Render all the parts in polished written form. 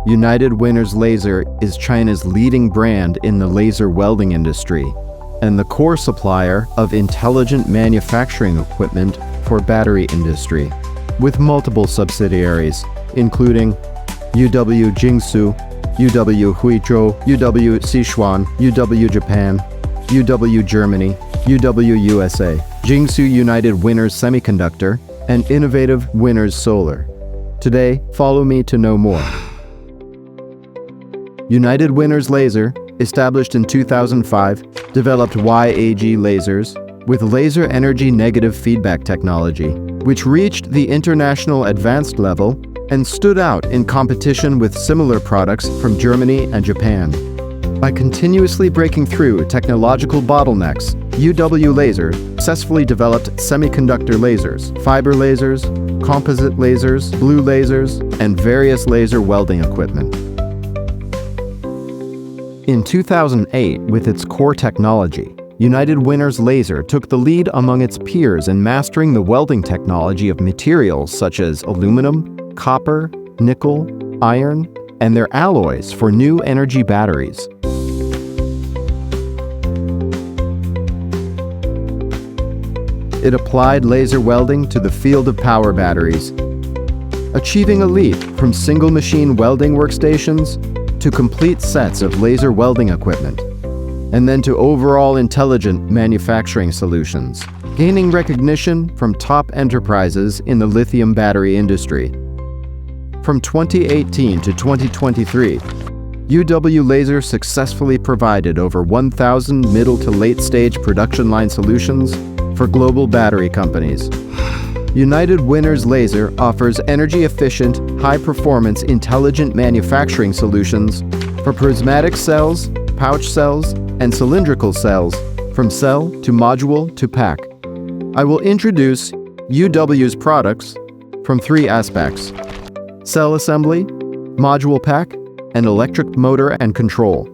United Winners Laser is China's leading brand in the laser welding industry and the core supplier of intelligent manufacturing equipment for battery industry, with multiple subsidiaries, including UW Jingsu, UW Huizhou, UW Sichuan, UW Japan, UW Germany, UW USA, Jingsu United Winners Semiconductor, and Innovative Winners Solar. Today, follow me to know more. United Winners Laser, established in 2005, developed YAG lasers with laser energy negative feedback technology, which reached the international advanced level and stood out in competition with similar products from Germany and Japan. By continuously breaking through technological bottlenecks, UW Laser successfully developed semiconductor lasers, fiber lasers, composite lasers, blue lasers, and various laser welding equipment. In 2008, with its core technology, United Winners Laser took the lead among its peers in mastering the welding technology of materials such as aluminum, copper, nickel, iron, and their alloys for new energy batteries. It applied laser welding to the field of power batteries, achieving a leap from single machine welding workstations to complete sets of laser welding equipment, and then to overall intelligent manufacturing solutions, gaining recognition from top enterprises in the lithium battery industry. From 2018 to 2023, UW Laser successfully provided over 1,000 middle to late-stage production line solutions for global battery companies. United Winners Laser offers energy-efficient, high-performance intelligent manufacturing solutions for prismatic cells, pouch cells, and cylindrical cells, from cell to module to pack. I will introduce UW's products from three aspects: cell assembly, module pack, and electric motor and control.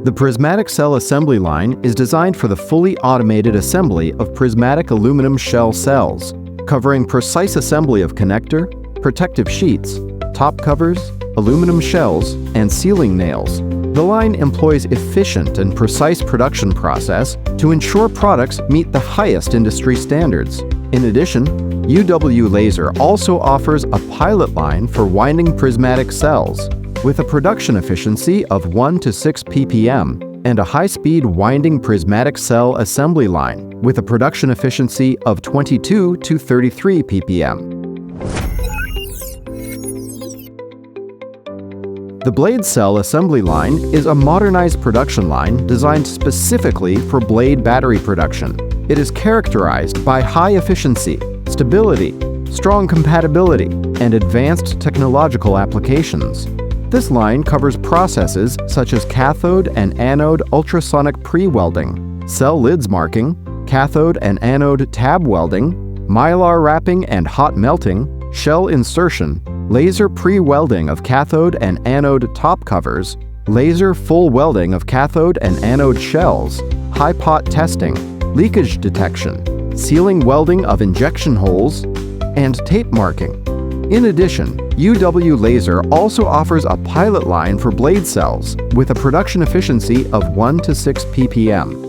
The prismatic cell assembly line is designed for the fully automated assembly of prismatic aluminum shell cells, covering precise assembly of connector, protective sheets, top covers, aluminum shells, and sealing nails. The line employs efficient and precise production process to ensure products meet the highest industry standards. In addition, UW Laser also offers a pilot line for winding prismatic cells, with a production efficiency of 1 to 6 ppm, and a high-speed winding prismatic cell assembly line with a production efficiency of 22 to 33 ppm. The blade cell assembly line is a modernized production line designed specifically for blade battery production. It is characterized by high efficiency, stability, strong compatibility, and advanced technological applications. This line covers processes such as cathode and anode ultrasonic pre-welding, cell lids marking, cathode and anode tab welding, mylar wrapping and hot melting, shell insertion, laser pre-welding of cathode and anode top covers, laser full welding of cathode and anode shells, high pot testing, leakage detection, sealing welding of injection holes, and tape marking. In addition, UW Laser also offers a pilot line for blade cells with a production efficiency of 1 to 6 ppm.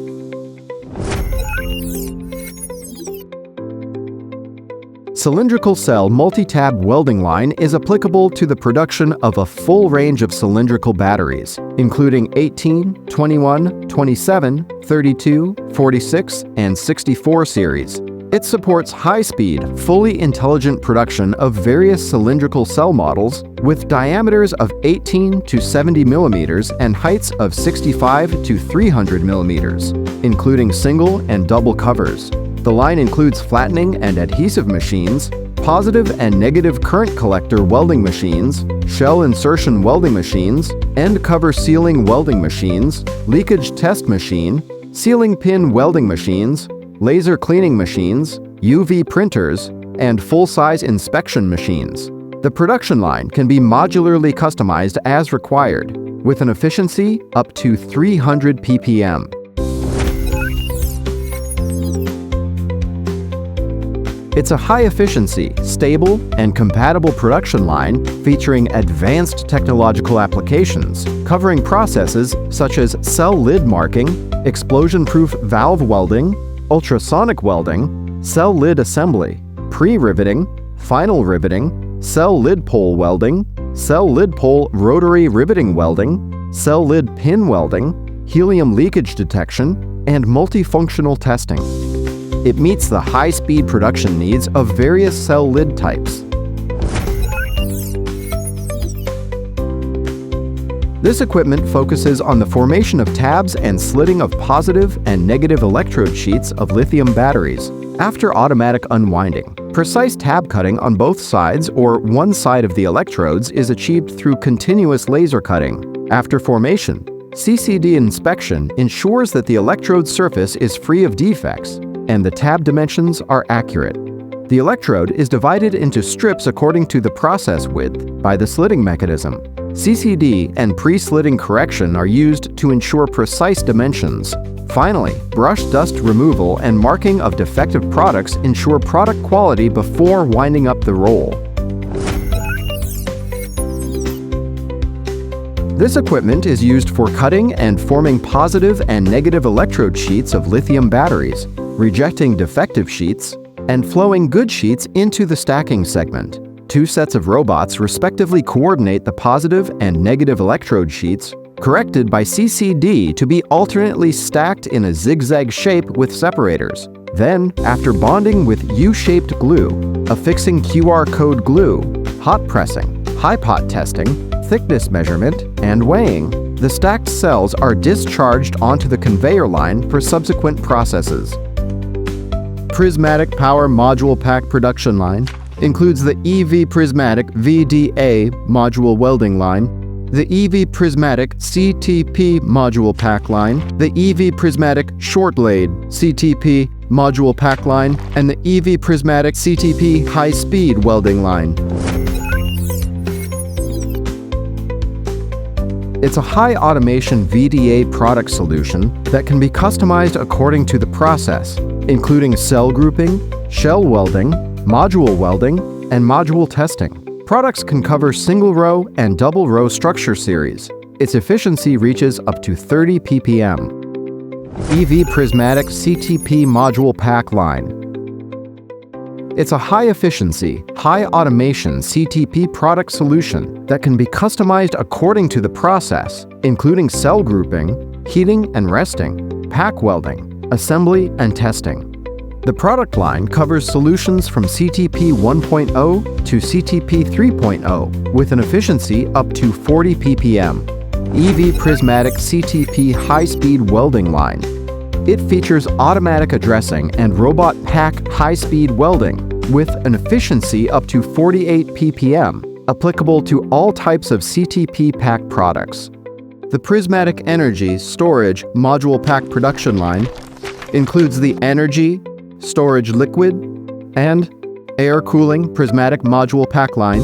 Cylindrical cell multi-tab welding line is applicable to the production of a full range of cylindrical batteries, including 18, 21, 27, 32, 46, and 64 series. It supports high-speed, fully intelligent production of various cylindrical cell models with diameters of 18 to 70 millimeters and heights of 65 to 300 millimeters, including single and double covers. The line includes flattening and adhesive machines, positive and negative current collector welding machines, shell insertion welding machines, end cover sealing welding machines, leakage test machine, sealing pin welding machines, laser cleaning machines, UV printers, and full-size inspection machines. The production line can be modularly customized as required, with an efficiency up to 300 ppm. It's a high-efficiency, stable, and compatible production line featuring advanced technological applications, covering processes such as cell lid marking, explosion-proof valve welding, ultrasonic welding, cell lid assembly, pre-riveting, final riveting, cell lid pole welding, cell lid pole rotary riveting welding, cell lid pin welding, helium leakage detection, and multifunctional testing. It meets the high-speed production needs of various cell lid types. This equipment focuses on the formation of tabs and slitting of positive and negative electrode sheets of lithium batteries. After automatic unwinding, precise tab cutting on both sides or one side of the electrodes is achieved through continuous laser cutting. After formation, CCD inspection ensures that the electrode surface is free of defects and the tab dimensions are accurate. The electrode is divided into strips according to the process width by the slitting mechanism. CCD and pre-slitting correction are used to ensure precise dimensions. Finally, brush dust removal and marking of defective products ensure product quality before winding up the roll. This equipment is used for cutting and forming positive and negative electrode sheets of lithium batteries, rejecting defective sheets, and flowing good sheets into the stacking segment. Two sets of robots respectively coordinate the positive and negative electrode sheets, corrected by CCD to be alternately stacked in a zigzag shape with separators. Then, after bonding with U-shaped glue, affixing QR code glue, hot pressing, high pot testing, thickness measurement, and weighing, the stacked cells are discharged onto the conveyor line for subsequent processes. Prismatic Power Module Pack Production Line includes the EV Prismatic VDA Module Welding Line, the EV Prismatic CTP Module Pack Line, the EV Prismatic Short Blade CTP Module Pack Line, and the EV Prismatic CTP High Speed Welding Line. It's a high-automation VDA product solution that can be customized according to the process, including cell grouping, shell welding, module welding, and module testing. Products can cover single-row and double-row structure series. Its efficiency reaches up to 30 ppm. EV Prismatic CTP Module Pack Line. It's a high-efficiency, high-automation CTP product solution that can be customized according to the process, including cell grouping, heating and resting, pack welding, assembly and testing. The product line covers solutions from CTP 1.0 to CTP 3.0 with an efficiency up to 40 ppm. EV Prismatic CTP High-Speed Welding Line. It features automatic addressing and robot pack high-speed welding with an efficiency up to 48 ppm, applicable to all types of CTP pack products. The Prismatic Energy Storage Module Pack Production Line includes the Energy, Storage Liquid, and Air Cooling Prismatic Module Pack Line,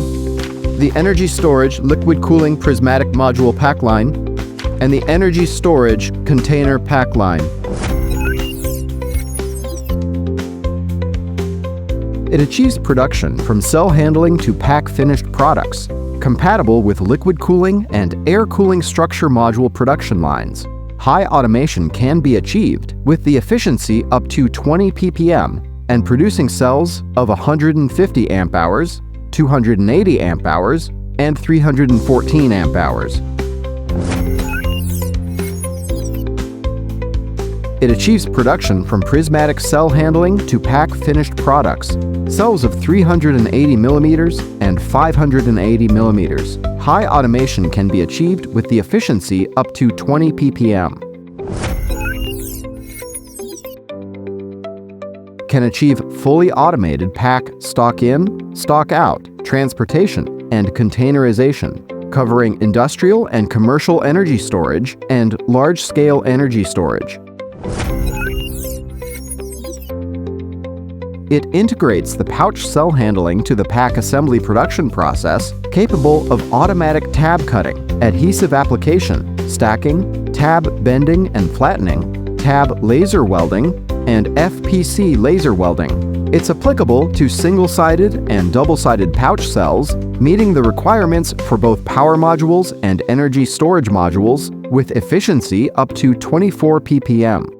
the Energy Storage Liquid Cooling Prismatic Module Pack Line, and the Energy Storage Container Pack Line. It achieves production from cell handling to pack finished products, compatible with liquid cooling and air cooling structure module production lines. High automation can be achieved with the efficiency up to 20 ppm and producing cells of 150 amp hours, 280 amp hours, and 314 amp hours. It achieves production from prismatic cell handling to pack finished products, cells of 380 millimeters and 580 millimeters. High automation can be achieved with the efficiency up to 20 ppm. Can achieve fully automated pack stock in, stock out, transportation, and containerization, covering industrial and commercial energy storage and large-scale energy storage. It integrates the pouch cell handling to the pack assembly production process, capable of automatic tab cutting, adhesive application, stacking, tab bending and flattening, tab laser welding, and FPC laser welding. It's applicable to single-sided and double-sided pouch cells, meeting the requirements for both power modules and energy storage modules with efficiency up to 24 ppm.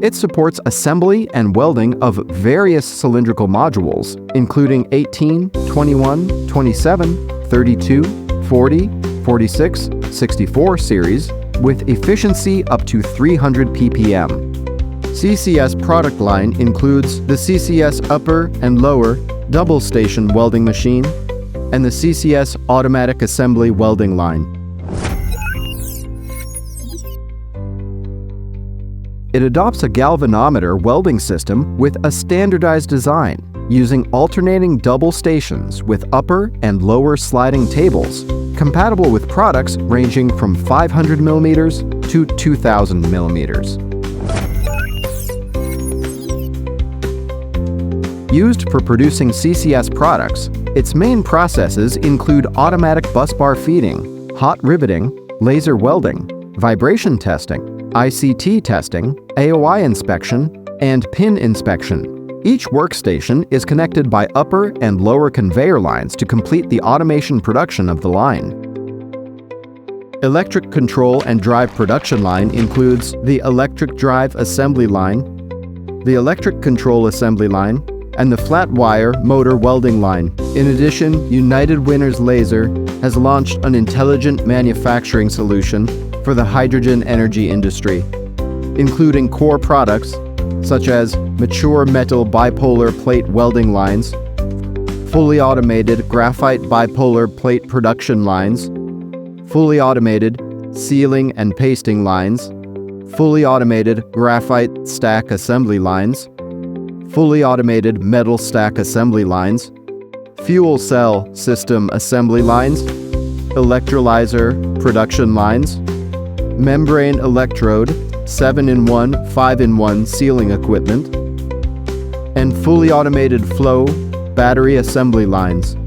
It supports assembly and welding of various cylindrical modules, including 18, 21, 27, 32, 40, 46, 64 series, with efficiency up to 300 ppm. CCS product line includes the CCS upper and lower double station welding machine and the CCS automatic assembly welding line. It adopts a galvanometer welding system with a standardized design, using alternating double stations with upper and lower sliding tables, compatible with products ranging from 500 mm to 2000 mm. Used for producing CCS products, its main processes include automatic busbar feeding, hot riveting, laser welding, vibration testing, ICT testing, AOI inspection, and pin inspection. Each workstation is connected by upper and lower conveyor lines to complete the automation production of the line. Electric control and drive production line includes the electric drive assembly line, the electric control assembly line, and the flat wire motor welding line. In addition, United Winners Laser has launched an intelligent manufacturing solution for the hydrogen energy industry, including core products such as mature metal bipolar plate welding lines, fully automated graphite bipolar plate production lines, fully automated sealing and pasting lines, fully automated graphite stack assembly lines, fully automated metal stack assembly lines, fuel cell system assembly lines, electrolyzer production lines, membrane electrode, 7-in-1, 5-in-1 sealing equipment, and fully automated flow battery assembly lines.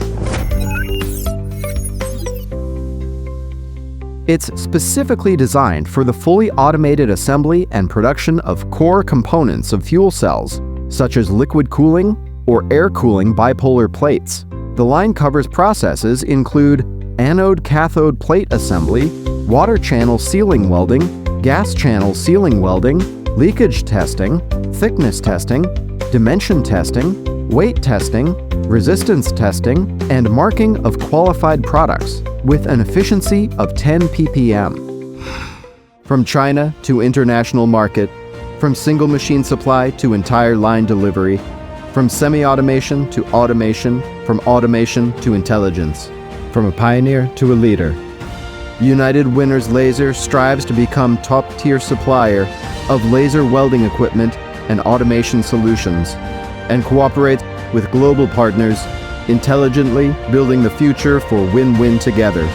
It's specifically designed for the fully automated assembly and production of core components of fuel cells, such as liquid cooling or air cooling bipolar plates. The line covers processes include anode-cathode plate assembly, water channel sealing welding, gas channel sealing welding, leakage testing, thickness testing, dimension testing, weight testing, resistance testing, and marking of qualified products with an efficiency of 10 ppm. From China to international market, from single machine supply to entire line delivery, from semi-automation to automation, from automation to intelligence, from a pioneer to a leader. United Winners Laser strives to become top-tier supplier of laser welding equipment and automation solutions, and cooperates with global partners, intelligently building the future for win-win together.